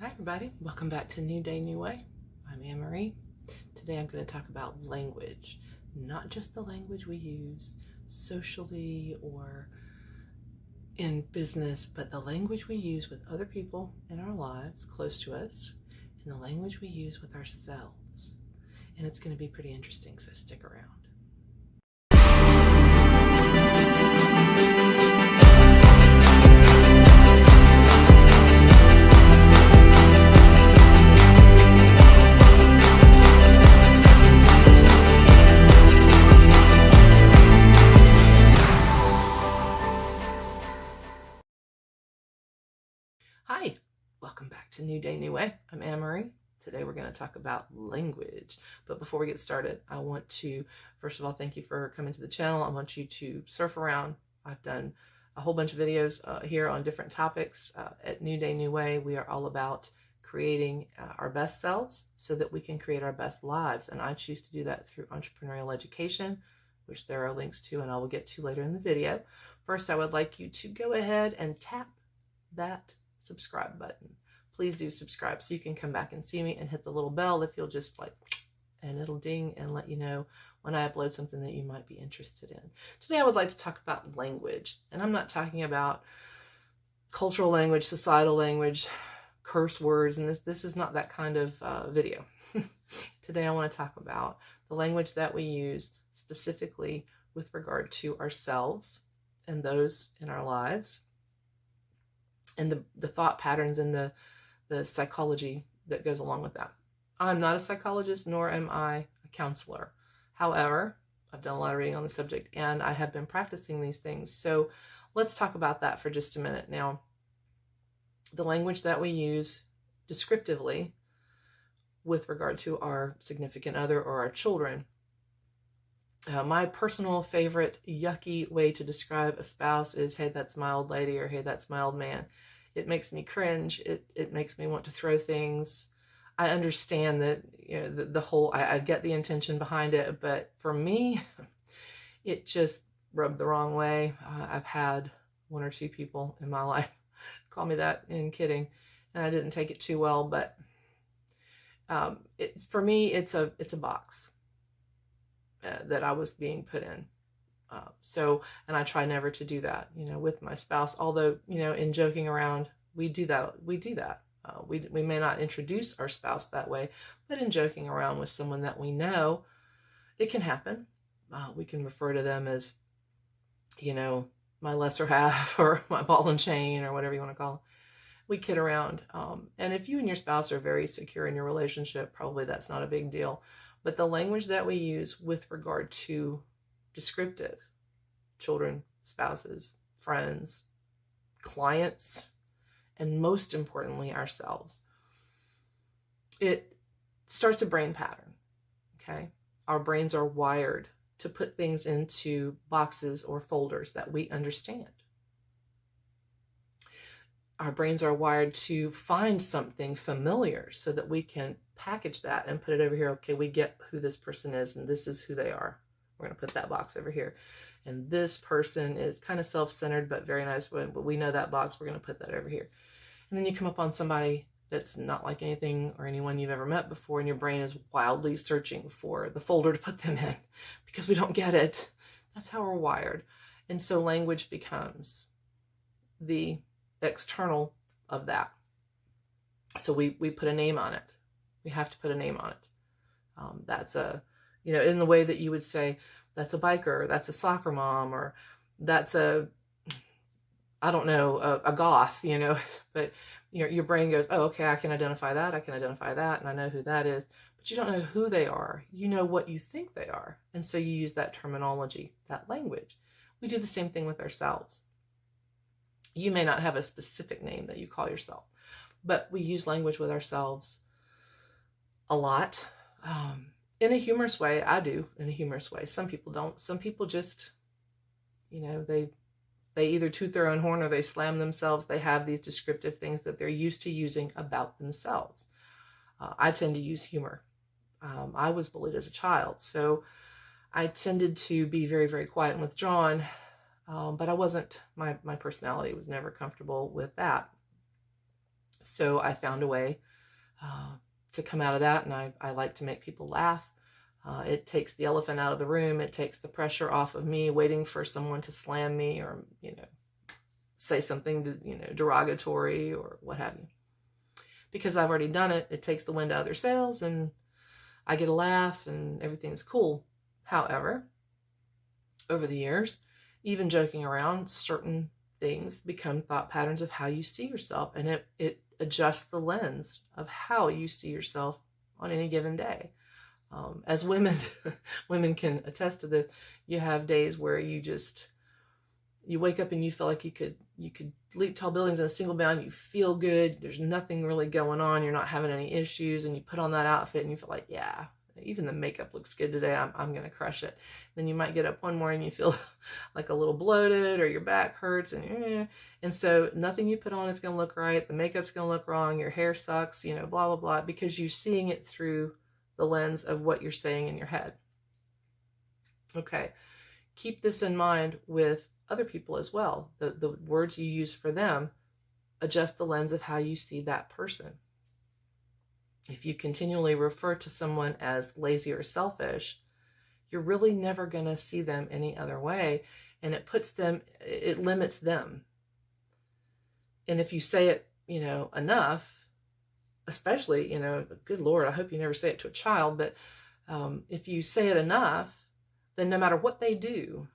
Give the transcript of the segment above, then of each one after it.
Hi everybody, welcome back to New Day, New Way. I'm Anne-Marie. Today I'm going to talk about language, not just the language we use socially or in business, but the language we use with other people in our lives close to us, and the language we use with ourselves. And it's going to be pretty interesting, so stick around. Hi, welcome back to New Day, New Way. I'm Anne-Marie. Today we're going to talk about language. But before we get started, I want to, first of all, thank you for coming to the channel. I want you to surf around. I've done a whole bunch of videos here on different topics. At New Day, New Way, we are all about creating our best selves so that we can create our best lives. And I choose to do that through entrepreneurial education, which there are links to and I will get to later in the video. First, I would like you to go ahead and tap that subscribe button. Please do subscribe so you can come back and see me, and hit the little bell if you'll just and it'll ding and let you know when I upload something that you might be interested in. Today I would like to talk about language, and I'm not talking about cultural language, societal language, curse words, and this is not that kind of video. Today I want to talk about the language that we use specifically with regard to ourselves and those in our lives, and the thought patterns and the psychology that goes along with that. I'm not a psychologist, nor am I a counselor. However, I've done a lot of reading on the subject, and I have been practicing these things. So let's talk about that for just a minute. Now, the language that we use descriptively with regard to our significant other or our children. My personal favorite yucky way to describe a spouse is, hey, that's my old lady, or hey, that's my old man. It makes me cringe. It makes me want to throw things. I understand that, you know, the whole, I get the intention behind it, but for me, it just rubbed the wrong way. I've had one or two people in my life call me that in kidding, and I didn't take it too well, but for me, it's a box that I was being put in. And I try never to do that, with my spouse, although, in joking around, we do that. We may not introduce our spouse that way, but in joking around with someone that we know, it can happen. We can refer to them as, my lesser half, or my ball and chain, or whatever you want to call it. We kid around. And if you and your spouse are very secure in your relationship, probably that's not a big deal. But the language that we use with regard to descriptive, children, spouses, friends, clients, and most importantly, ourselves, it starts a brain pattern, okay? Our brains are wired to put things into boxes or folders that we understand. Our brains are wired to find something familiar so that we can package that and put it over here. Okay, we get who this person is, and this is who they are. We're going to put that box over here. And this person is kind of self-centered, but very nice. But we know that box. We're going to put that over here. And then you come up on somebody that's not like anything or anyone you've ever met before, and your brain is wildly searching for the folder to put them in because we don't get it. That's how we're wired. And so language becomes the external of that. So we put a name on it. We have to put a name on it. That's in the way that you would say, that's a biker, that's a soccer mom, or that's a goth, but your brain goes, oh, okay, I can identify that, and I know who that is, but you don't know who they are. You know what you think they are. And so you use that terminology, that language. We do the same thing with ourselves. You may not have a specific name that you call yourself, but we use language with ourselves a lot. In a humorous way. I do, in a humorous way. Some people don't. Some people just, they either toot their own horn or they slam themselves. They have these descriptive things that they're used to using about themselves. I tend to use humor. I was bullied as a child, so I tended to be very, very quiet and withdrawn. But I wasn't, my personality was never comfortable with that. So I found a way to come out of that, and I like to make people laugh. It takes the elephant out of the room. It takes the pressure off of me waiting for someone to slam me or, say something, derogatory or what have you. Because I've already done it, it takes the wind out of their sails and I get a laugh and everything's cool. However, over the years, even joking around, certain things become thought patterns of how you see yourself, and it adjusts the lens of how you see yourself on any given day. As women, women can attest to this. You have days where you wake up and you feel like you could leap tall buildings in a single bound. You feel good. There's nothing really going on. You're not having any issues, and you put on that outfit and you feel like, yeah, even the makeup looks good today. I'm going to crush it. Then you might get up one morning and you feel like a little bloated, or your back hurts, and so nothing you put on is going to look right. The makeup's going to look wrong. Your hair sucks, blah, blah, blah, because you're seeing it through the lens of what you're saying in your head. Okay. Keep this in mind with other people as well. The words you use for them adjust the lens of how you see that person. If you continually refer to someone as lazy or selfish, you're really never going to see them any other way, and it limits them. And if you say it, enough, especially, good Lord, I hope you never say it to a child, but if you say it enough, then no matter what they do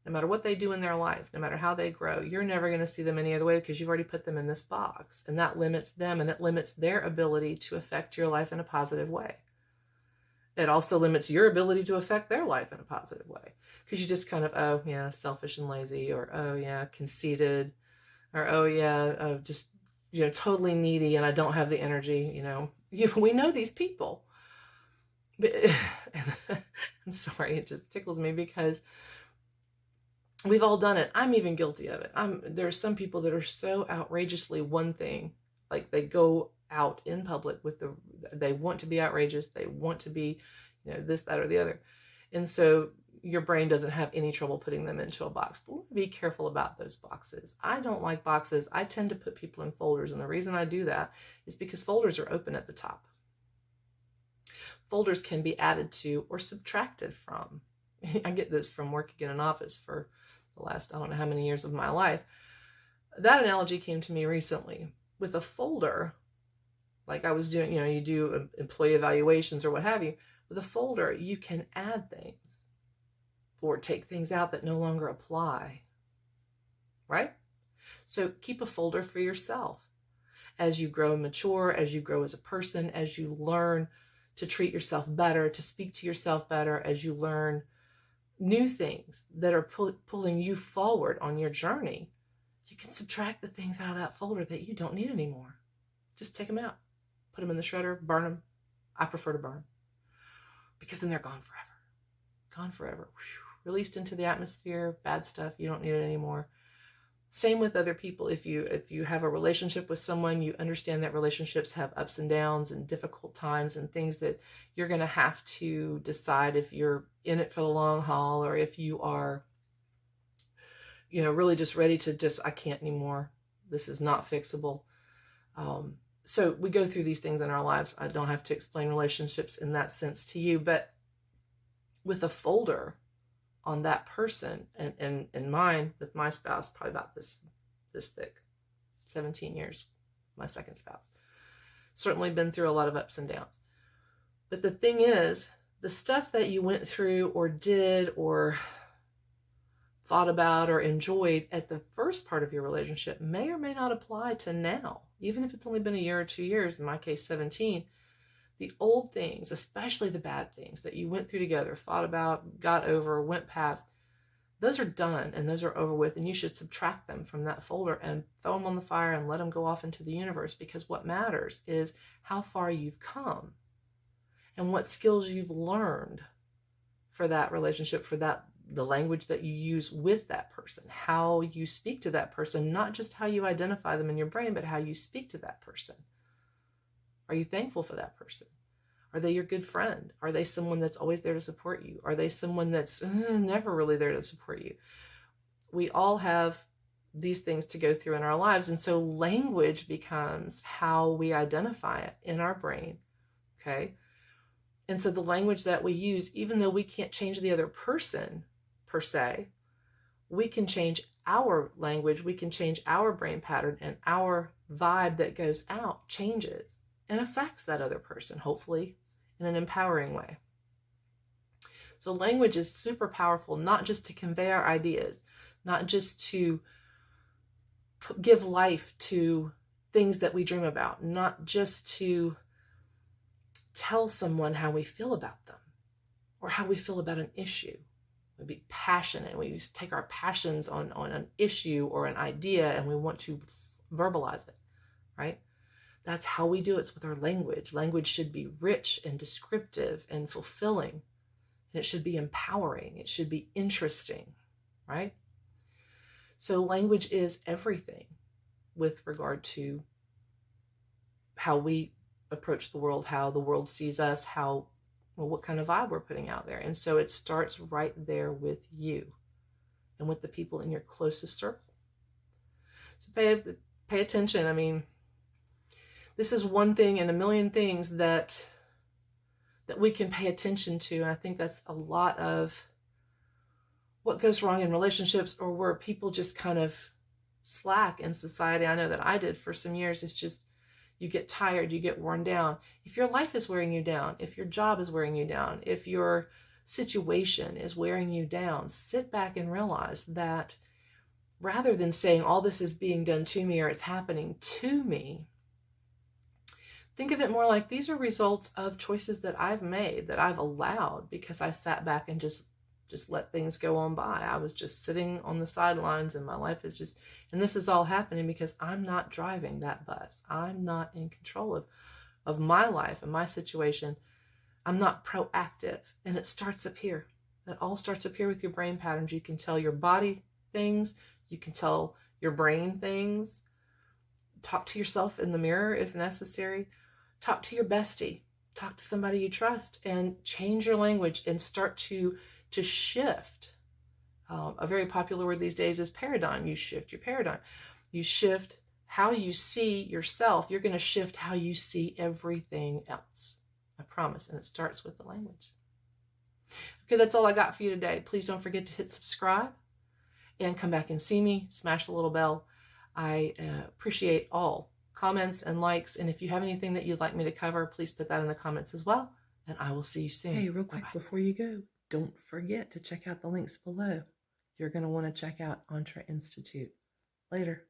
in their life, no matter how they grow, you're never going to see them any other way, because you've already put them in this box, and that limits them, and it limits their ability to affect your life in a positive way. It also limits your ability to affect their life in a positive way, because you just kind of, oh yeah, selfish and lazy, or oh yeah, conceited, or oh yeah, just totally needy, and I don't have the energy. We know these people. But I'm sorry, it just tickles me because we've all done it. I'm even guilty of it. There's some people that are so outrageously one thing, like they go out in public they want to be outrageous. They want to be, this, that, or the other. And so your brain doesn't have any trouble putting them into a box. But be careful about those boxes. I don't like boxes. I tend to put people in folders. And the reason I do that is because folders are open at the top. Folders can be added to or subtracted from. I get this from working in an office for the last, I don't know how many years of my life. That analogy came to me recently. With a folder, like I was doing, you do employee evaluations or what have you. With a folder, you can add things or take things out that no longer apply, right? So keep a folder for yourself. As you grow and mature, as you grow as a person, as you learn to treat yourself better, to speak to yourself better, as you learn new things that are pulling you forward on your journey, you can subtract the things out of that folder that you don't need anymore. Just take them out, put them in the shredder, burn them. I prefer to burn them because then they're gone forever. Gone forever. Whew. Released into the atmosphere, bad stuff, you don't need it anymore. Same with other people. If you have a relationship with someone, you understand that relationships have ups and downs and difficult times and things that you're going to have to decide if you're in it for the long haul, or if you are, really just ready to I can't anymore. This is not fixable. So we go through these things in our lives. I don't have to explain relationships in that sense to you, but with a folder on that person, and mine with my spouse, probably about this thick, 17 years, my second spouse. Certainly been through a lot of ups and downs. But the thing is, the stuff that you went through or did or thought about or enjoyed at the first part of your relationship may or may not apply to now, even if it's only been a year or 2 years, in my case 17. The old things, especially the bad things that you went through together, fought about, got over, went past, those are done and those are over with, and you should subtract them from that folder and throw them on the fire and let them go off into the universe, because what matters is how far you've come and what skills you've learned for that relationship, for the language that you use with that person, how you speak to that person, not just how you identify them in your brain, but how you speak to that person. Are you thankful for that person? Are they your good friend? Are they someone that's always there to support you? Are they someone that's never really there to support you? We all have these things to go through in our lives. And so language becomes how we identify it in our brain. Okay. And so the language that we use, even though we can't change the other person per se, we can change our language, we can change our brain pattern, and our vibe that goes out changes and affects that other person, hopefully in an empowering way. So language is super powerful, not just to convey our ideas, not just to give life to things that we dream about, not just to tell someone how we feel about them or how we feel about an issue. We be passionate. We just take our passions on an issue or an idea and we want to verbalize it, right? That's how we do it with our language. Language should be rich and descriptive and fulfilling. And it should be empowering. It should be interesting, right? So language is everything with regard to how we approach the world, how the world sees us, what kind of vibe we're putting out there. And so it starts right there with you and with the people in your closest circle. So pay attention. I mean, this is one thing in a million things that we can pay attention to. And I think that's a lot of what goes wrong in relationships, or where people just kind of slack in society. I know that I did for some years. It's just, you get tired, you get worn down. If your life is wearing you down, if your job is wearing you down, if your situation is wearing you down, sit back and realize that rather than saying all this is being done to me or it's happening to me, think of it more like these are results of choices that I've made, that I've allowed because I sat back and just let things go on by. I was just sitting on the sidelines and my life is just, and this is all happening because I'm not driving that bus. I'm not in control of my life and my situation. I'm not proactive. And it starts up here. It all starts up here with your brain patterns. You can tell your body things. You can tell your brain things. Talk to yourself in the mirror if necessary. Talk to your bestie. Talk to somebody you trust and change your language and start to shift. A very popular word these days is paradigm. You shift your paradigm. You shift how you see yourself. You're going to shift how you see everything else. I promise. And it starts with the language. Okay, that's all I got for you today. Please don't forget to hit subscribe and come back and see me. Smash the little bell. I appreciate all comments and likes. And if you have anything that you'd like me to cover, please put that in the comments as well. And I will see you soon. Hey, real quick before you go, don't forget to check out the links below. You're going to want to check out Entre Institute. Later.